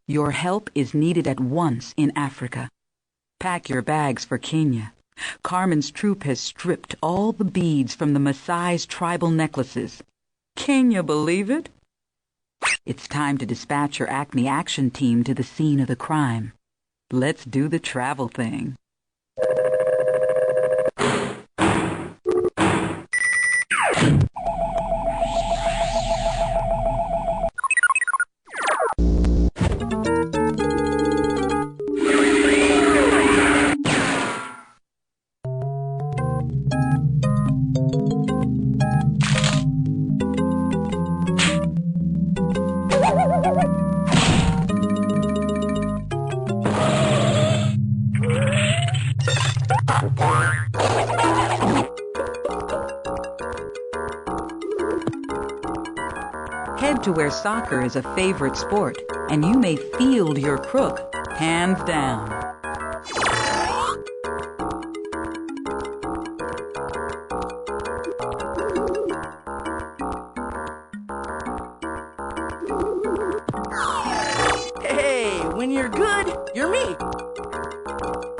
Your help is needed at once in Africa. Pack your bags for Kenya. Carmen's troop has stripped all the beads from the Maasai's tribal necklaces. Can you believe it? It's time to dispatch your Acme action team to the scene of the crime. Let's do the travel thing. Head to where soccer is a favorite sport, and you may field your crook, hands down. Hey, when you're good, you're me.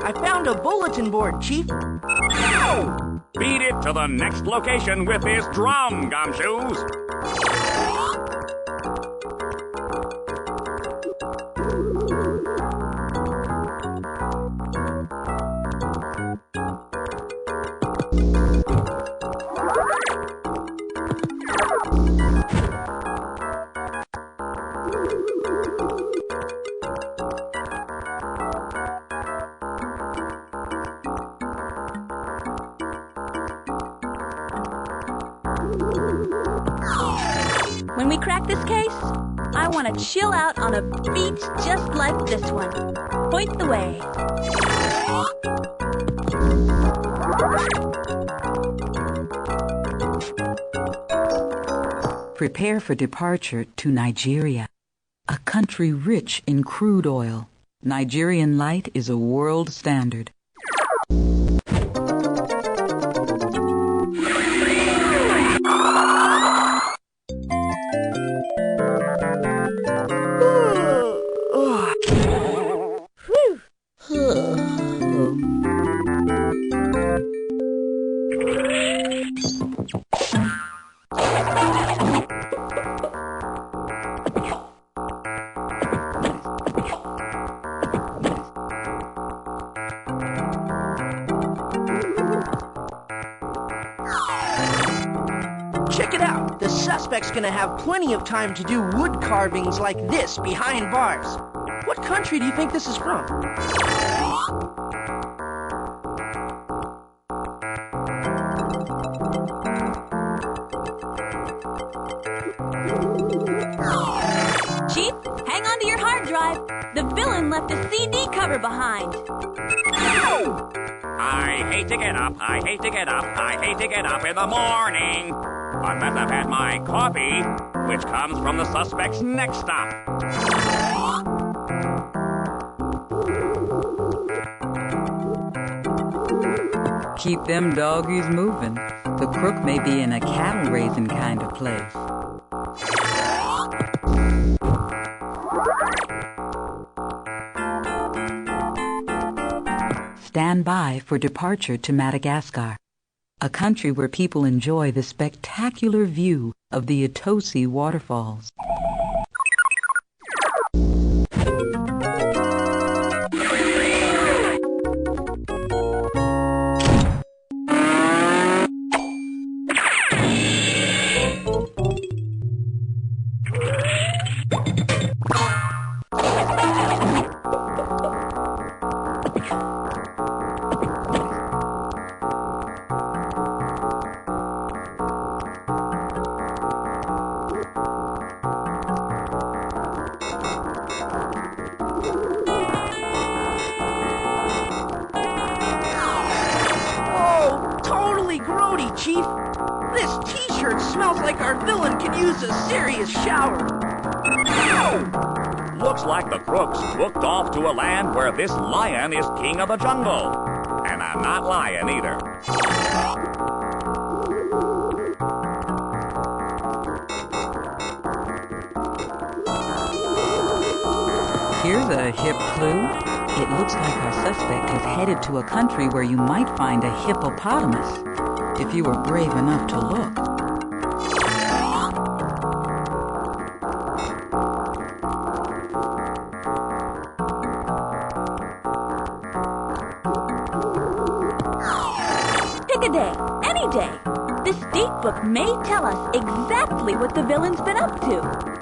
I found a bulletin board, Chief. Beat it to the next location with this drum, Gumshoes. When we crack this case, I want to chill out on a beach just like this one. Point the way. Prepare for departure to Nigeria, a country rich in crude oil. Nigerian light is a world standard. Check it out. The suspect's gonna have plenty of time to do wood carvings like this behind bars. What country do you think this is from? Chief, hang on to your hard drive. The villain left a CD cover behind. I hate to get up, I hate to get up, I hate to get up in the morning. Unless I've had my coffee, which comes from the suspect's next stop. Keep them doggies moving. The crook may be in a cattle-raising kind of place. Stand by for departure to Madagascar, a country where people enjoy the spectacular view of the Etosi waterfalls. Chief. This t-shirt smells like our villain could use a serious shower. Looks like the crooks booked off to a land where this lion is king of the jungle. And I'm not lying either. Here's a hip clue. It looks like our suspect has headed to a country where you might find a hippopotamus, if you were brave enough to look. Pick a day, any day. This date book may tell us exactly what the villain's been up to.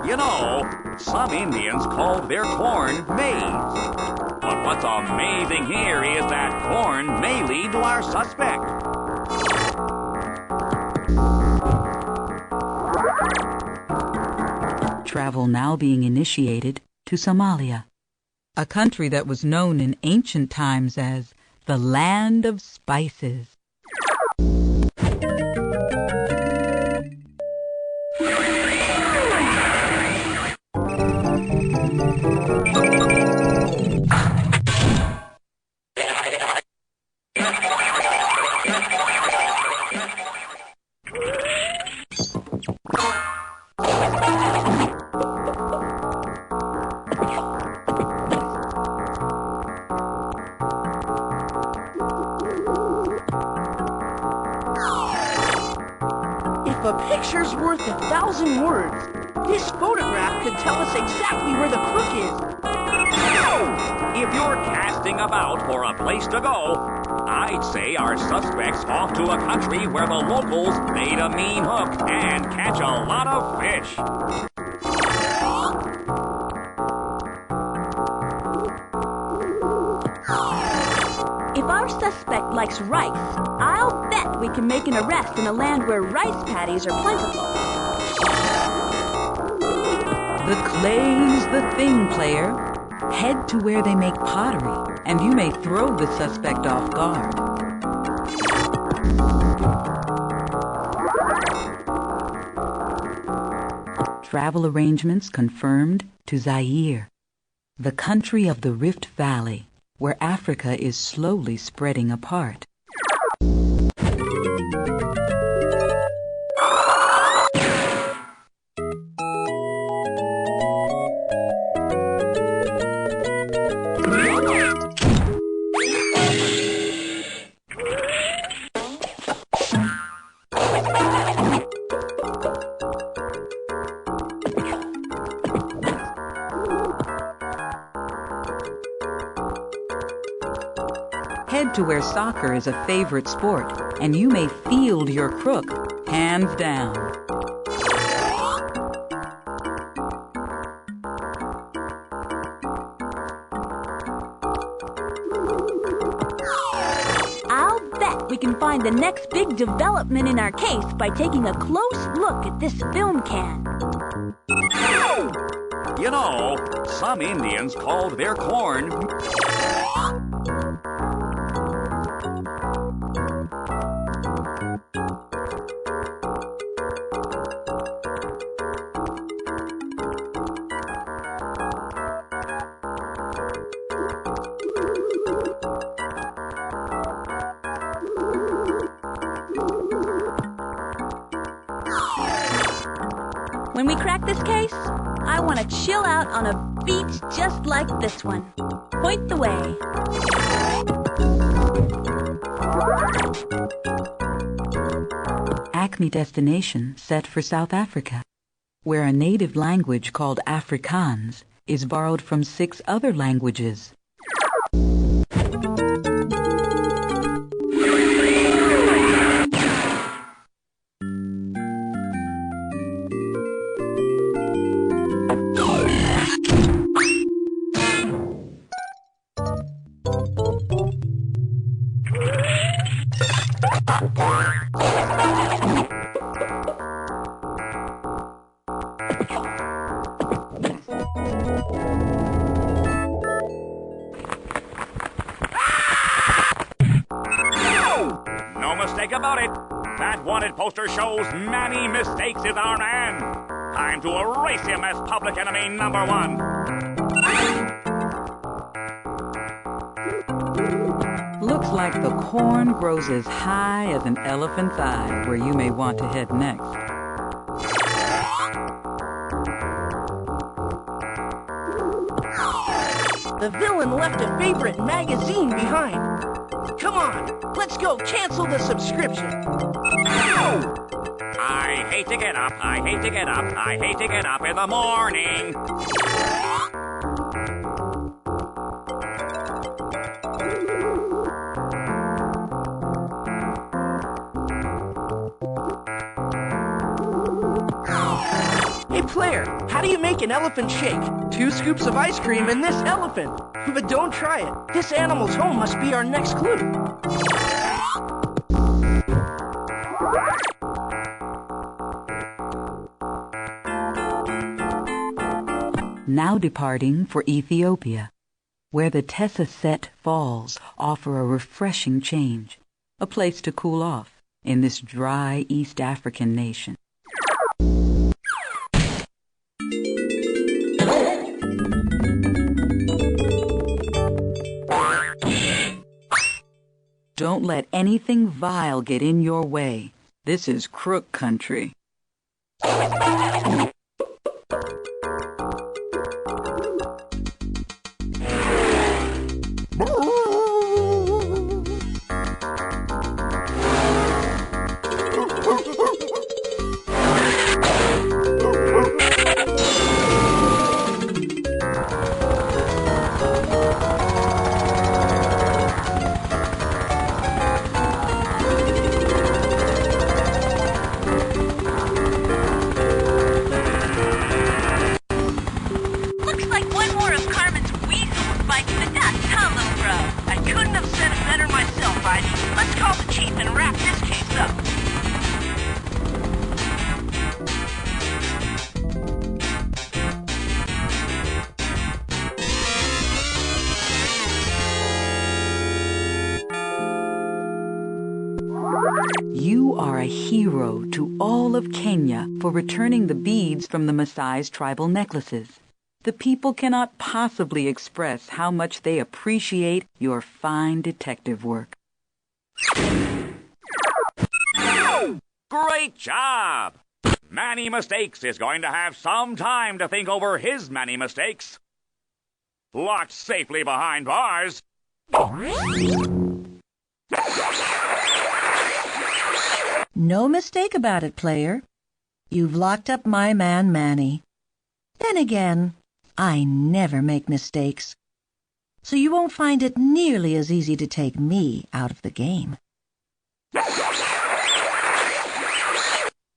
You know, some Indians called their corn maize. But what's amazing here is that corn may lead to our suspect. Travel now being initiated to Somalia, a country that was known in ancient times as the Land of Spices. If a picture's worth 1,000 words, this photograph could tell us exactly where the crook is. If you're casting about for a place to go, I'd say our suspect's off to a country where the locals bait a mean hook and catch a lot of fish. If our suspect likes rice, I'll bet we can make an arrest in a land where rice paddies are plentiful. The clay's the thing, player. Head to where they make pottery, and you may throw the suspect off guard. Travel arrangements confirmed to Zaire, the country of the Rift Valley, where Africa is slowly spreading apart. Head to where soccer is a favorite sport, and you may field your crook, hands down. I'll bet we can find the next big development in our case by taking a close look at this film can. You know, some Indians called their corn... When we crack this case, I want to chill out on a beach just like this one. Point the way. Acme destination set for South Africa, where a native language called Afrikaans is borrowed from 6 other languages. No mistake about it. That wanted poster shows many mistakes is our man. Time to erase him as public enemy number 1. Looks like the corn grows as high as an elephant's eye, where you may want to head next. left a favorite magazine behind. Come on, let's go cancel the subscription. I hate to get up, I hate to get up, I hate to get up in the morning. Hey player, how do you make an elephant shake? 2 scoops of ice cream and this elephant. But don't try it. This animal's home must be our next clue. Now departing for Ethiopia, where the Tessacet Falls offer a refreshing change, a place to cool off in this dry East African nation. Don't let anything vile get in your way. This is crook country. You are a hero to all of Kenya for returning the beads from the Maasai's tribal necklaces. The people cannot possibly express how much they appreciate your fine detective work. Great job! Manny Mistakes is going to have some time to think over his many mistakes. Locked safely behind bars. No mistake about it, player. You've locked up my man, Manny. Then again, I never make mistakes. So you won't find it nearly as easy to take me out of the game.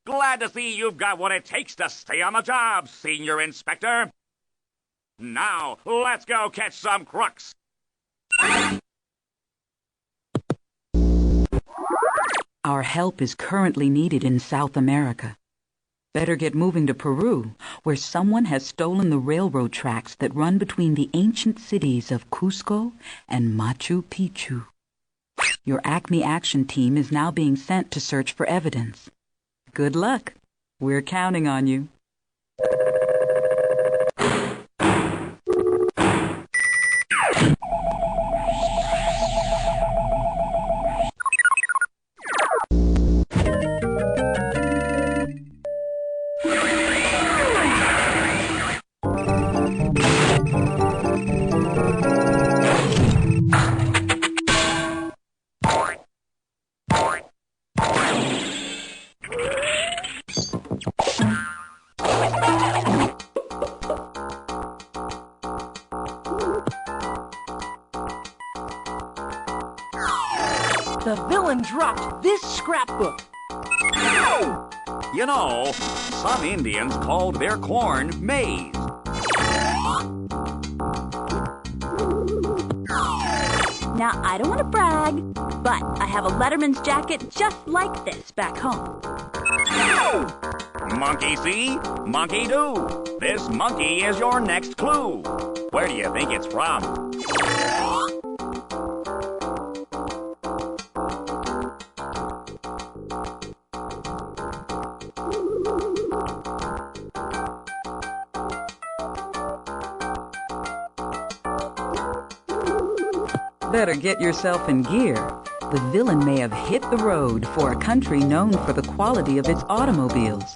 Glad to see you've got what it takes to stay on the job, Senior Inspector. Now, let's go catch some crooks. Our help is currently needed in South America. Better get moving to Peru, where someone has stolen the railroad tracks that run between the ancient cities of Cusco and Machu Picchu. Your Acme Action Team is now being sent to search for evidence. Good luck. We're counting on you. The villain dropped this scrapbook. You know, some Indians called their corn maize. Now, I don't want to brag, but I have a letterman's jacket just like this back home. Monkey see, monkey do. This monkey is your next clue. Where do you think it's from? Better get yourself in gear. The villain may have hit the road for a country known for the quality of its automobiles.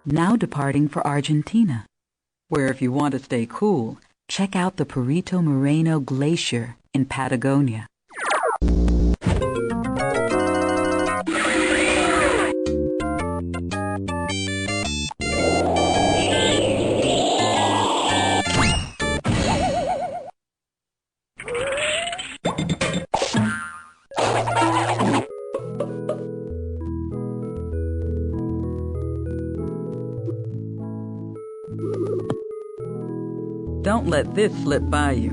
now departing for Argentina, where if you want to stay cool, check out the Perito Moreno Glacier in Patagonia. Don't let this slip by you.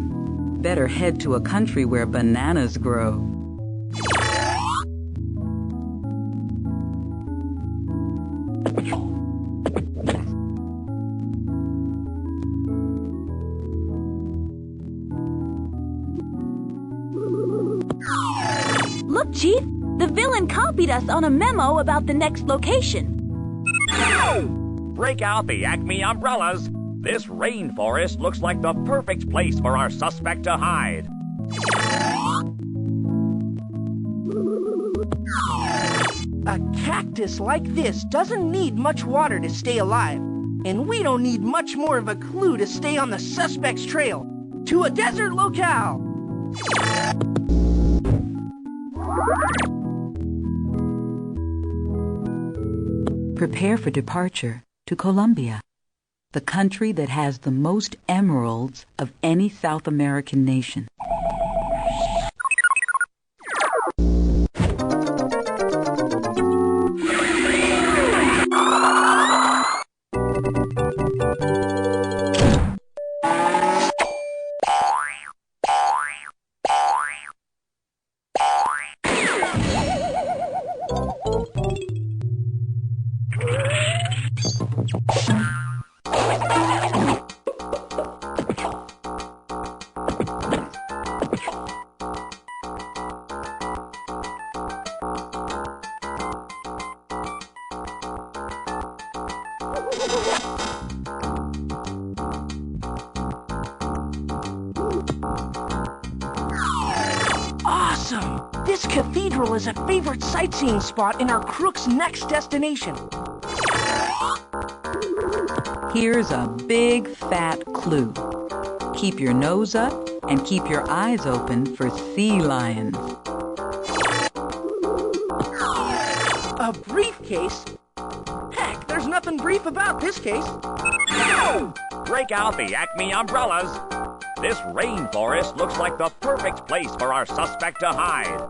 Better head to a country where bananas grow. Look, Chief, the villain copied us on a memo about the next location. Break out the Acme umbrellas. This rainforest looks like the perfect place for our suspect to hide. A cactus like this doesn't need much water to stay alive, and we don't need much more of a clue to stay on the suspect's trail. To a desert locale! Prepare for departure to Colombia, the country that has the most emeralds of any South American nation. Awesome! This cathedral is a favorite sightseeing spot in our crook's next destination. Here's a big fat clue. Keep your nose up and keep your eyes open for sea lions. A briefcase? Heck, there's nothing brief about this case. Break out the Acme umbrellas. This rainforest looks like the perfect place for our suspect to hide.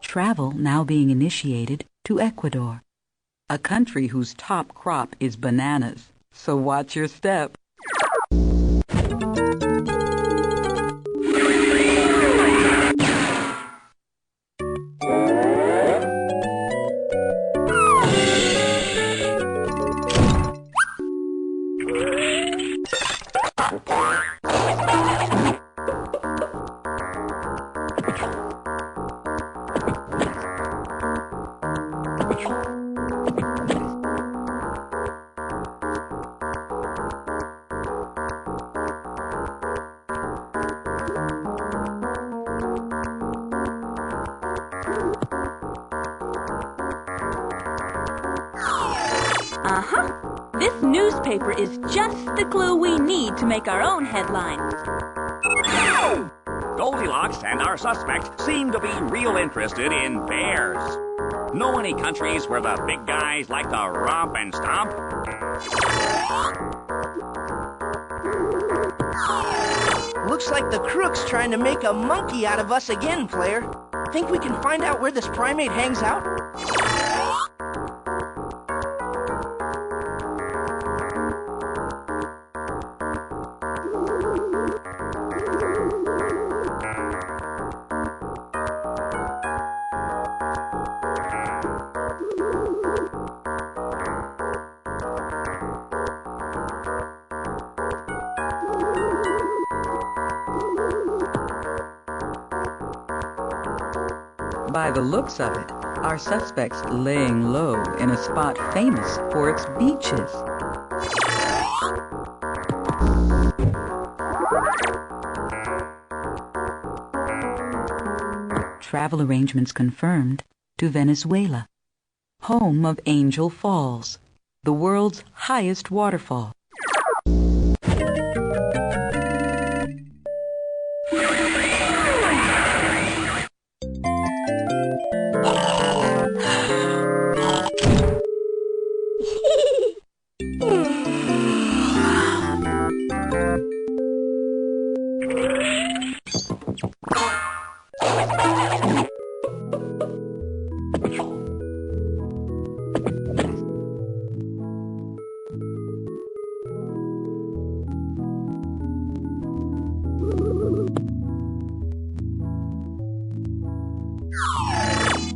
Travel now being initiated to Ecuador, a country whose top crop is bananas, so watch your step. This newspaper is just the clue we need to make our own headlines. Goldilocks and our suspect seem to be real interested in bears. Know any countries where the big guys like to romp and stomp? Looks like the crook's trying to make a monkey out of us again, player. Think we can find out where this primate hangs out? By the looks of it, our suspect's laying low in a spot famous for its beaches. travel arrangements confirmed, to Venezuela, home of Angel Falls, the world's highest waterfall.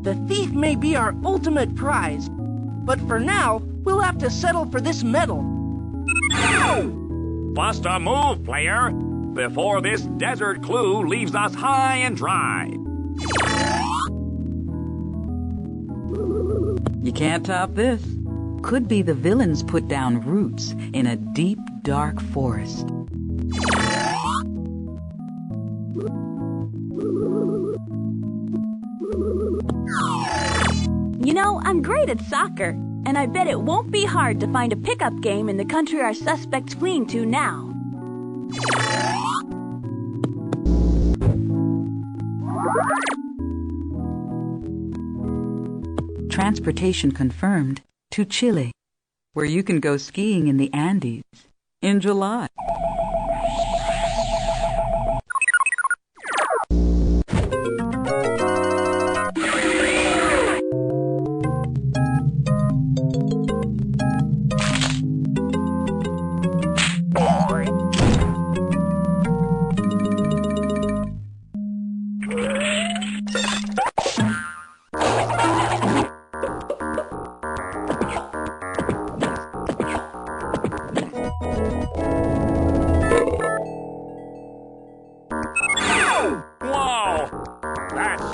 The thief may be our ultimate prize, but for now, we'll have to settle for this medal. Bust a move, player, before this desert clue leaves us high and dry. You can't top this. Could be the villains put down roots in a deep, dark forest. You know, I'm great at soccer, and I bet it won't be hard to find a pickup game in the country our suspect's fleeing to now. Transportation confirmed to Chile, where you can go skiing in the Andes in July.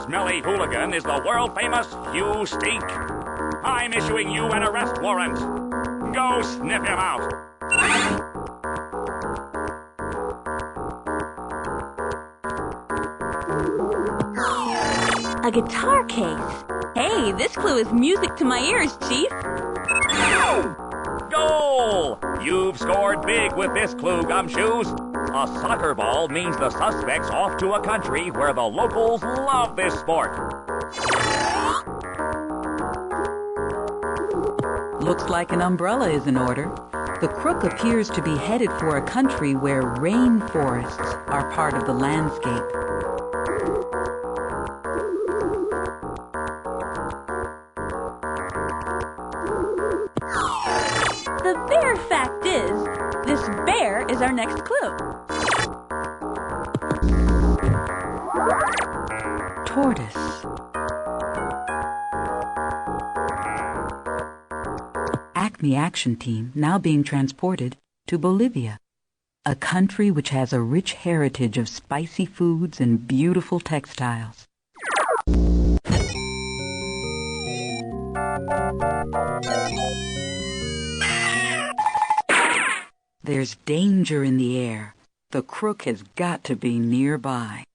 Smelly hooligan is the world-famous Hugh Stink. I'm issuing you an arrest warrant. Go sniff him out. A guitar case. Hey, this clue is music to my ears, Chief. Goal! You've scored big with this clue, Gumshoes. A soccer ball means the suspect's off to a country where the locals love this sport. Looks like an umbrella is in order. The crook appears to be headed for a country where rainforests are part of the landscape. The bare fact is, this bear is our next clue. Tortoise. Acme Action Team now being transported to Bolivia, a country which has a rich heritage of spicy foods and beautiful textiles. There's danger in the air. The crook has got to be nearby.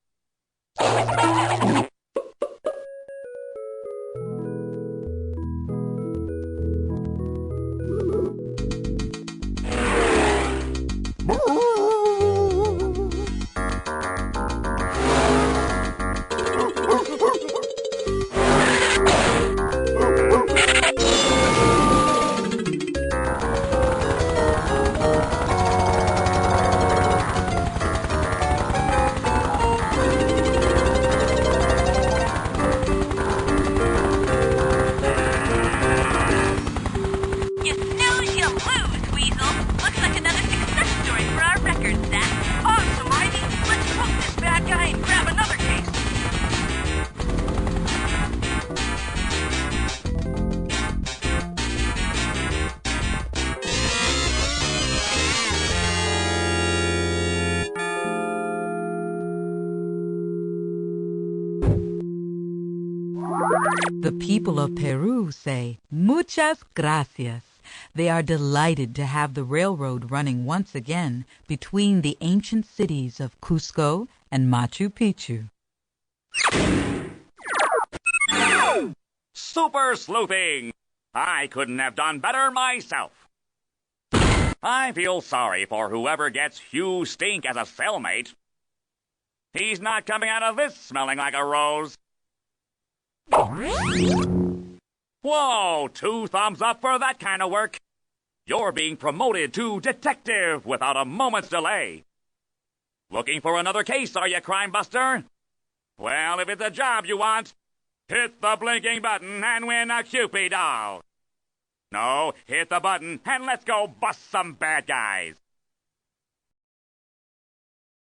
The people of Peru say, muchas gracias. They are delighted to have the railroad running once again between the ancient cities of Cusco and Machu Picchu. super sleuthing. I couldn't have done better myself. I feel sorry for whoever gets Hugh Stink as a cellmate. He's not coming out of this smelling like a rose. Whoa, 2 thumbs up for that kind of work. You're being promoted to detective without a moment's delay. Looking for another case, are you, Crime Buster? Well, if it's a job you want, hit the blinking button and win a Cupid doll. No, hit the button and let's go bust some bad guys.